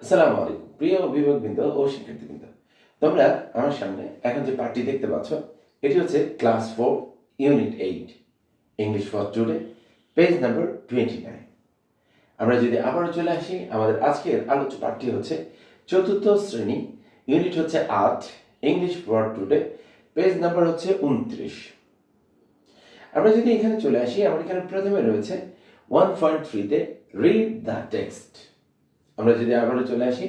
আসসালামু আলাইকুম প্রিয় অভিভাবকবৃন্দ ও শিক্ষার্থীবৃন্দ, তোমরা আমার সামনে এখন যে পাঠটি দেখতে পাচ্ছ এটি হচ্ছে class 4 unit 8 English for today, page number 29। আমরা যদি আবারও চলে আসি, আমাদের আজকের আলোচ্য পাঠটি হচ্ছে চতুর্থ শ্রেণী, ইউনিট হচ্ছে 8 English for today, page number হচ্ছে 29। আমরা যদি এখানে চলে আসি, আমার এখানে প্রথমে রয়েছে 1.3-তে রিড দ্য টেক্সট। আমরা যদি আবারও চলে আসি,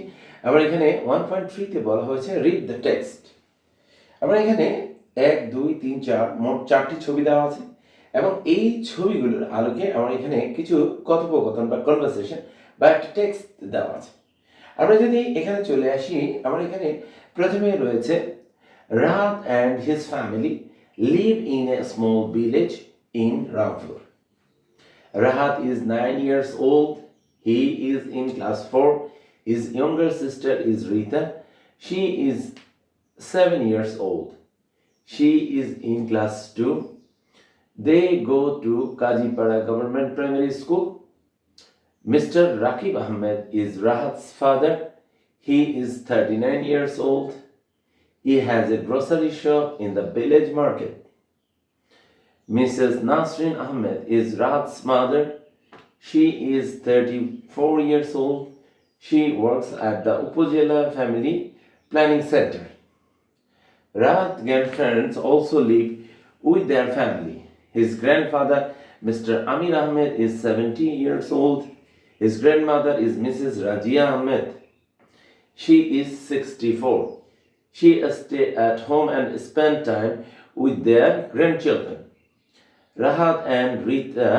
আমরা এখানে 1.3-তে বলা হয়েছে রিড দ্য টেক্সট। আমরা এখানে 1, 2, 3, 4 মোট 4টি ছবি দেওয়া আছে এবং এই ছবিগুলোর আলোকে আমার এখানে কিছু কথোপকথন বা কনভারসেশন বা একটা টেক্সট দেওয়া আছে। আমরা যদি এখানে চলে আসি, আমার এখানে প্রথমে রয়েছে Rahat and his family live in a small village in Rampur. Rahat is 9 years old. He is in class 4. His younger sister is Rita. She is 7 years old. She is in class 2. They go to Kajipara Government Primary School. Mr. Rakib Ahmed is Rahat's father. He is 39 years old. He has a grocery shop in the village market. Mrs. Nasrin Ahmed is Rahat's mother. She is 34 years old. She works at the Upojela Family Planning Center. Rahat's grandparents also live with their family. His grandfather, Mr. Amir Ahmed, is 70 years old. His grandmother is Mrs. Rajia Ahmed. She is 64. She stays at home and spends time with their grandchildren. Rahat and Rita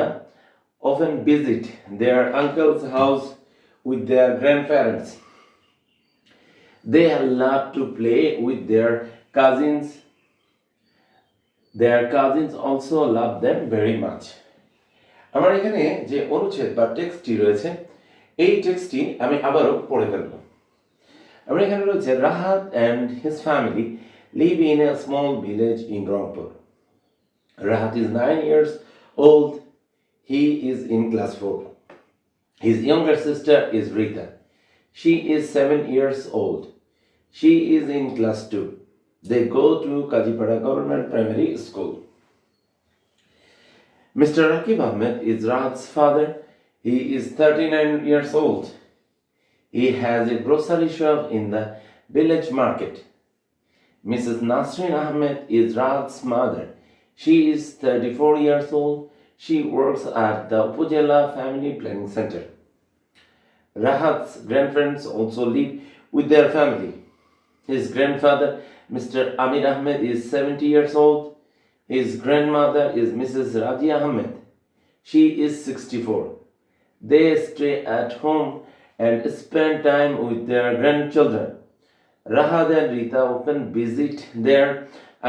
often visit their uncle's house with their grandparents. They love to play with their cousins. Their cousins also love them very much. আমার এখানে যে অনুচ্ছেদ বা টেক্সটটি রয়েছে, এই টেক্সটটি আমি আবারও পড়ে ফেলব। আমার এখানে রয়েছে Rahat and his family live in a small village in Rangpur. Rahat is 9 years old. He is in class 4. His younger sister is Rita. She is 7 years old. She is in class 2. They go to Kajipara Government Primary School. Mr. Rakib Ahmed is Rahat's father. He is 39 years old. He has a grocery shop in the village market. Mrs. Nasrin Ahmed is Rahat's mother. She is 34 years old. She works at the Upojela Family Planning Center. Rahat's grandparents also live with their family. His grandfather, Mr. Amir Ahmed, is 70 years old. His grandmother is Mrs. Rajia Ahmed. She is 64. They stay at home and spend time with their grandchildren. Rahat and Rita often visit their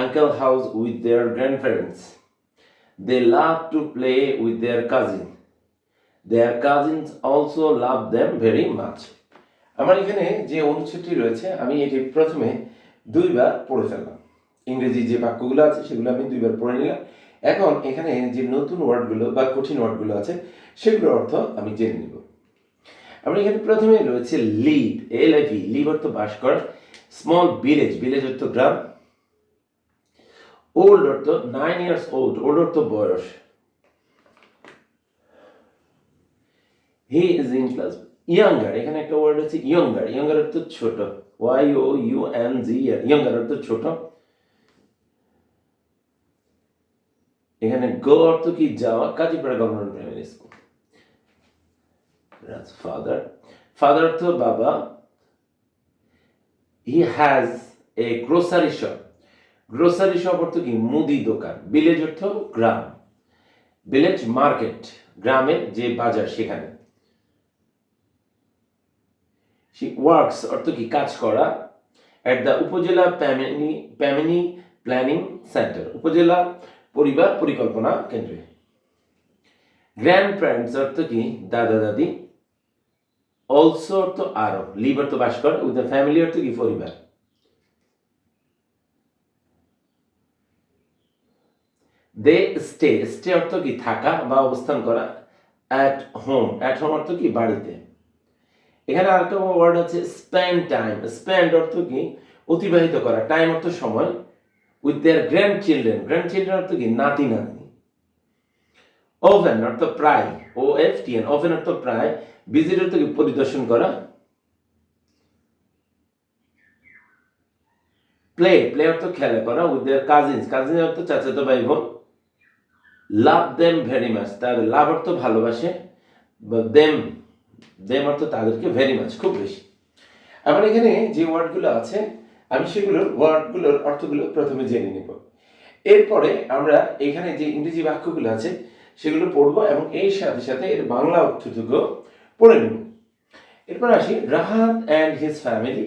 uncle's house with their grandparents. They love to play with their cousins. Their cousins also love them very much. আমার এখানে যে অনুচ্ছেদটি রয়েছে, আমি এটি প্রথমে দুইবার পড়ে ফেললাম। ইংরেজি যে বাক্যগুলো আছে সেগুলো আমি দুইবার পড়ে নিলাম। এখন এখানে যে নতুন ওয়ার্ডগুলো বা কঠিন ওয়ার্ডগুলো আছে সেগুলোর অর্থ আমি জেনে নিব। আমরা এখানে প্রথমে রয়েছে লিভ, LIV, লিভ অর্থ বাস করা। স্মল ভিলেজ, ভিলেজ অর্থ গ্রাম। ওল্ড অর্থ 9 ইয়ার্স ওল্ড, ওল্ড অর্থ বয়স। হি ইজ ইন ক্লাস। ইয়াঙ্গার, এখানে একটা ওয়ার্ড আছে ইয়ঙ্গার, ইয়ঙ্গার অর্থ ছোট, YOUNGER, ইয়ঙ্গার অর্থ ছোট। এখানে গো অর্থ কি যাওয়া, Kazipara government primary school. Father, father অর্থ বাবা। হি has A grocery shop, grocery shop অর্থ কি মুদি দোকান। ভিলেজ অর্থ গ্রাম। ভিলেজ মার্কেট, গ্রামের যে বাজার সেখানে। She works অর্থ কি কাজ করা। at the উপজেলা ফ্যামিলি প্ল্যানিং সেন্টার, উপজেলা পরিবার পরিকল্পনা কেন্দ্রে। গ্র্যান্ড প্যারেন্টস অর্থ কি দাদা দাদি। অলসো অর্থ আরো। লিভ অর্থ বাস করা। উইথ দ্য ফ্যামিলি অর্থ কি পরিবার। দে স্টে, স্টে অর্থ কি থাকা বা অবস্থান করা। অ্যাট হোম, অ্যাট হোম অর্থ কি বাড়িতে। এখানে আরেকটা ওয়ার্ড আছে স্পেন্ড টাইম। স্পেন্ড অর্থ কি? অতিবাহিত করা। টাইম অর্থ সময়। With their grand children. Grand children অর্থ কি? নাতি নাতনি। ওভেন অর্থ প্রায়। OFTN। ওভেন অর্থ প্রায়। ভিজিট অর্থ কি? পরিদর্শন করা। প্লে অর্থ খেলা করা। With their cousins. কাজিন অর্থ চাচাতো ভাই বোন। লাভ দেম ভেরি মাচ। তাদের লাভ অর্থ ভালোবাসে। দেম অর্থ তাদেরকে ভেরি মাচ, খুব বেশি। আমার এখানে যে ওয়ার্ডগুলো আছে আমি সেগুলোর ওয়ার্ডগুলোর অর্থগুলো প্রথমে জেনে নেব। এরপরে আমরা এখানে যে ইংরেজি বাক্যগুলো আছে সেগুলো পড়বো এবং এর সাথে সাথে এর বাংলা অর্থটুকু পড়ে নেব। এরপর আসি, Rahat and his family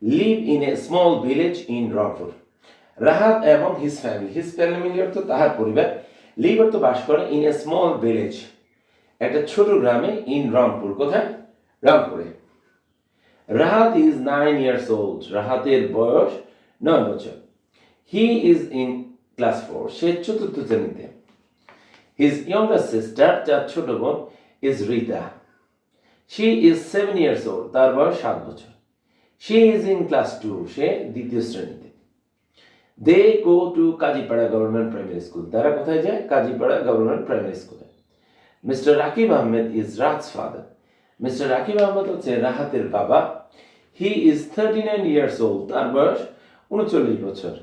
live in a small village in Rangpur. Rahat এবং হিজ ফ্যামিলি অর্থ তাহার পরিবার, লিভ অর্থ বাস করে, ইন এ স্মল ভিলেজ একটা ছোট গ্রামে, ইন রংপুর কোথায়? রংপুরে। Rahat is 9 years old। রাহাতের বয়স 9 বছর। He is in class 4। সে চতুর্থ শ্রেণীতে। হিজ ইয়ঙ্গার সিস্টার, যার ছোট বোন, is Rita. She is 7 years old। তার বয়স 7 বছর। She is in class 2। সে দ্বিতীয় শ্রেণীতে। They go to Kazipara government primary school. তারা কোথায় যায়? কাজীপাড়া গভর্নমেন্ট প্রাইমারি স্কুলে। Mr Rakib Ahmed is Rahat's father. Mr Rakib Ahmed হচ্ছে রাহাতের বাবা। He is 39 years old। তার বয়স 39 বছর।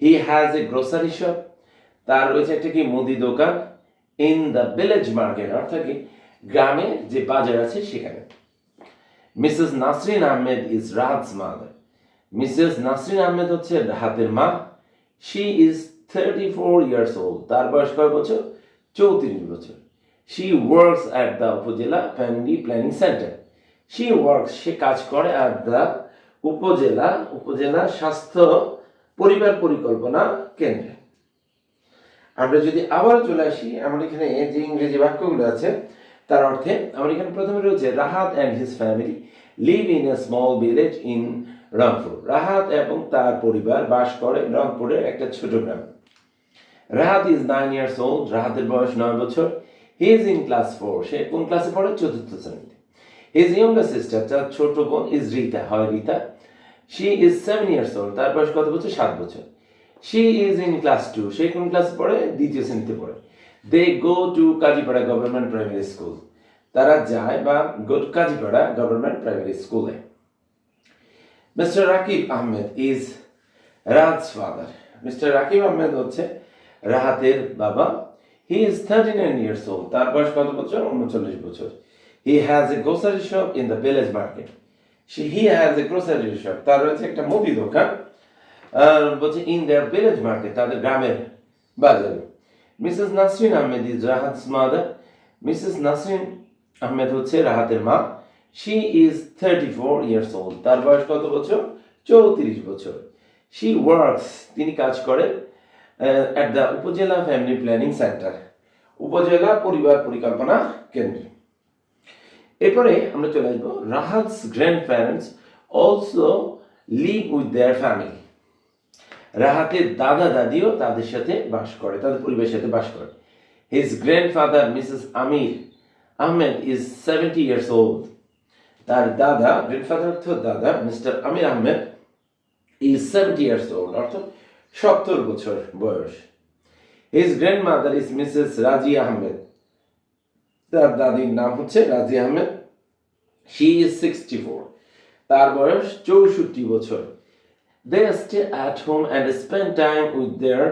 He has A grocery shop. তার রয়েছে একটা কি? মুদি দোকান। ইন দ্য ভিলেজ মার্কেট অর্থাৎ কি? গ্রামে যে বাজার আছে সেখানে। Mrs Nasrin Ahmed is Rahat's mother. Mrs Nasrin Ahmed হচ্ছে রাহাতের মা। She is 34 years old। তার বয়স কয় বছর? 34 বছর। She works at the upazila family planning centre. She works, সে কাজ করে, অ্যাট দ্য উপজেলা স্বাস্থ্য পরিবার পরিকল্পনা কেন্দ্রে। আমরা যদি আবার চলে আসি আমার এখানে যে ইংরেজি বাক্যগুলো আছে তার অর্থে, আমার এখানে প্রথমে রয়েছে Rahat and his family live in a small village in Rangpur. Rahat এবং তার পরিবার বাস করে রংপুরের একটা ছোট গ্রামে। Rahat is 9 years old। রাহাতের বয়স 9 বছর। He is in class 4। সে কোন ক্লাসে পড়ে? চতুর্থ শ্রেণীতে। হিজ ইয়ঙ্গার সিস্টার, যার ছোট বোন, ইজ রিতা, হয় Rita. She is 7 years old। তার বয়স কত বছর? 7 বছর। She is in class 2। সে কোন ক্লাসে পড়ে? দ্বিতীয় শ্রেণীতে পড়ে। They go to Kazipara government primary school. তারা যায় বা go to Kazipara government primary স্কুলে। Mr Rakib Ahmed is Rahat's father. Mr Rakib Ahmed হচ্ছে রাহাতের বাবা। He is 39 years old। তার বয়স কত বছর? 39 বছর। He has A grocery shop in the village market. He has A grocery shop. তার রয়েছে একটা মুদি দোকান। বলছে ইন দেয়ার ভিলেজ মার্কেট, তাদের গ্রামের বাজারে। Mrs Nasrin Ahmed is Rahat's mother. Mrs Nasrin Ahmed হচ্ছে রাহাতের মা। She is 34 years old। তার বয়স কত বছর? 34 বছর। শি ওয়ার্কস, তিনি কাজ করেন, at the upazila family planning centre, upazila পরিবার পরিকল্পনা কেন্দ্র। এরপরে আমরা চলে আসবো, Rahat's grandparents also live with their family. রাহাতের দাদা দাদিও তাদের সাথে বাস করে, তাদের পরিবারের সাথে বাস করে। His grandfather Mrs Amir Ahmed is 70 years old। তার দাদা, গ্র্যান্ডফাদার অর্থ দাদা, Mr Amir Ahmed is 70 years old অর্থ 70 বছর বয়স। হিজ গ্র্যান্ডমাদার ইজ মিসেস রাজি আহমেদ। তার দাদির নাম হচ্ছে রাজি আহমেদ। She is 64। তার বয়স 64 বছর। They stay at home and spend time with their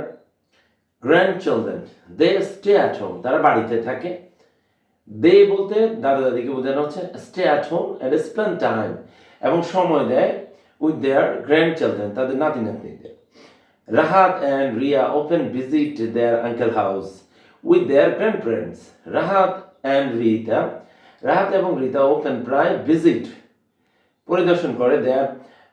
grandchildren. They stay at home, তারা বাড়িতে থাকে। They বলতে দাদা দাদিকে বোঝানো হচ্ছে, stay at home and spend time, এবং সময় দেয় with their grandchildren, তাদের নাতি নাতনিদের। Rahat and Ria often visit their uncle house with their grandparents. Rahat এবং রিতা often প্রায় visit, পরিদর্শন করে their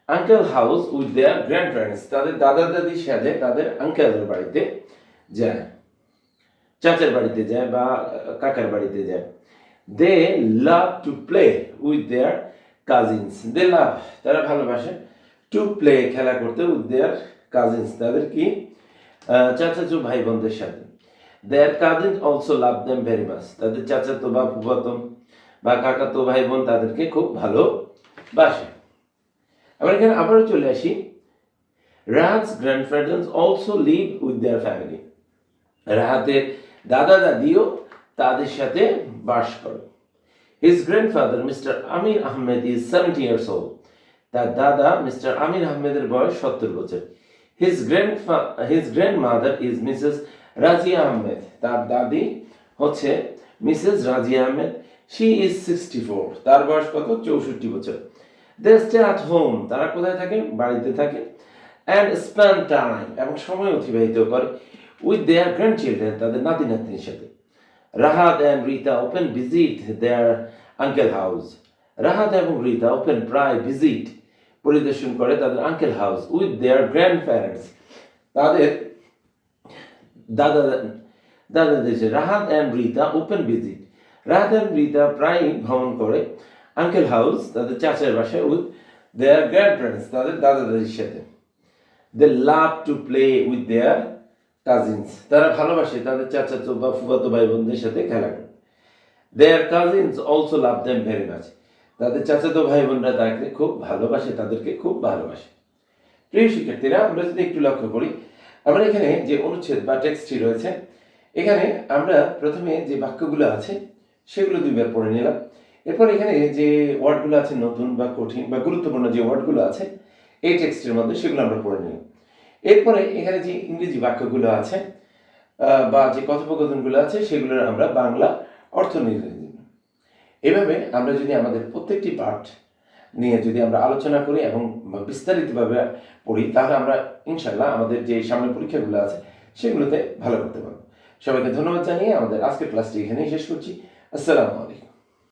uncle house with their grandparents, তাদের দাদা দাদির সাথে তাদের আঙ্কেলের বাড়িতে যায়, চাচার বাড়িতে যায় বা কাকার বাড়িতে যায়। They love to play with their cousins. They love, তারা ভালোবাসে, টু প্লে, খেলা করতে, উইথ দেয়ার কাজিনস, তাদের কি চাচাচু ভাই বোনদের সাথে। Their cousins also love them very much. তাদের চাচাতো বা ফুফাতো বা কাকাতো ভাই বোন তাদেরকে খুব ভালোবাসে। আমরা এখানে আবারও চলে আসি, রাহাত's grandfathers also live with their family. রাহাতের দাদা দাদিও তাদের সাথে বাস করে। His grandfather, Mr. Amir Ahmed, is 70 years old. তার দাদা মিস্টার আমির আহমেদের বয়স 70 বছর। His grandmother is Mrs. Razia Ahmed. তার দাদি হচ্ছে Mrs Razia Ahmed. She is 64. তার বয়স কত? 64 বছর। They stay at home. তারা কোথায় থাকে? বাড়িতে থাকে। And spend time, এবং সময় অতিবাহিত করে with their grandchildren, তাদের নাতি নাতনির সাথে। Rahat and Rita often visit their uncle house. Rahat এবং রিতা often প্রায় visit, পরিদর্শন করে তাদের uncle house with their grandparents, তাদের দাদাদের। Rahat and Rita often visit, Rahat and Rita প্রায় ভ্রমণ করে আঙ্কেল হাউস, তাদের চাচার বাসায় with their grandparents, তাদের দাদা দাদির সাথে। They love to play with their cousins. তারা ভালোবাসে তাদের চাচাতো বা ফুফাতো ভাই বোনদের সাথে খেলা করে। Their cousins also love them very much. তাদের চাচাতো ভাই বোনরা তাকে খুব ভালোবাসে, তাদেরকে খুব ভালোবাসে। প্রিয় শিক্ষার্থীরা, আমরা যদি একটু লক্ষ্য করি, আমরা এখানে যে অনুচ্ছেদ বা টেক্সটটি রয়েছে, এখানে আমরা প্রথমে যে বাক্যগুলো আছে সেগুলো দুইবার পড়ে নিলাম। এরপর এখানে যে ওয়ার্ডগুলো আছে নতুন বা কঠিন বা গুরুত্বপূর্ণ যে ওয়ার্ডগুলো আছে এই টেক্সটের মধ্যে, সেগুলো আমরা পড়ে নিলাম। এরপরে এখানে যে ইংরেজি বাক্যগুলো আছে বা যে কথোপকথনগুলো আছে সেগুলোর আমরা বাংলা অর্থ নির্ণয় দিলাম। এভাবে আমরা যদি আমাদের প্রত্যেকটি পাঠ নিয়ে যদি আমরা আলোচনা করি এবং বিস্তারিতভাবে পড়ি, তাহলে আমরা ইনশাল্লাহ আমাদের যে সামনের পরীক্ষাগুলো আছে সেগুলোতে ভালো করতে পারবো। সবাইকে ধন্যবাদ জানিয়ে আমাদের আজকের ক্লাসটি এখানেই শেষ করছি। আসসালামু আলাইকুম।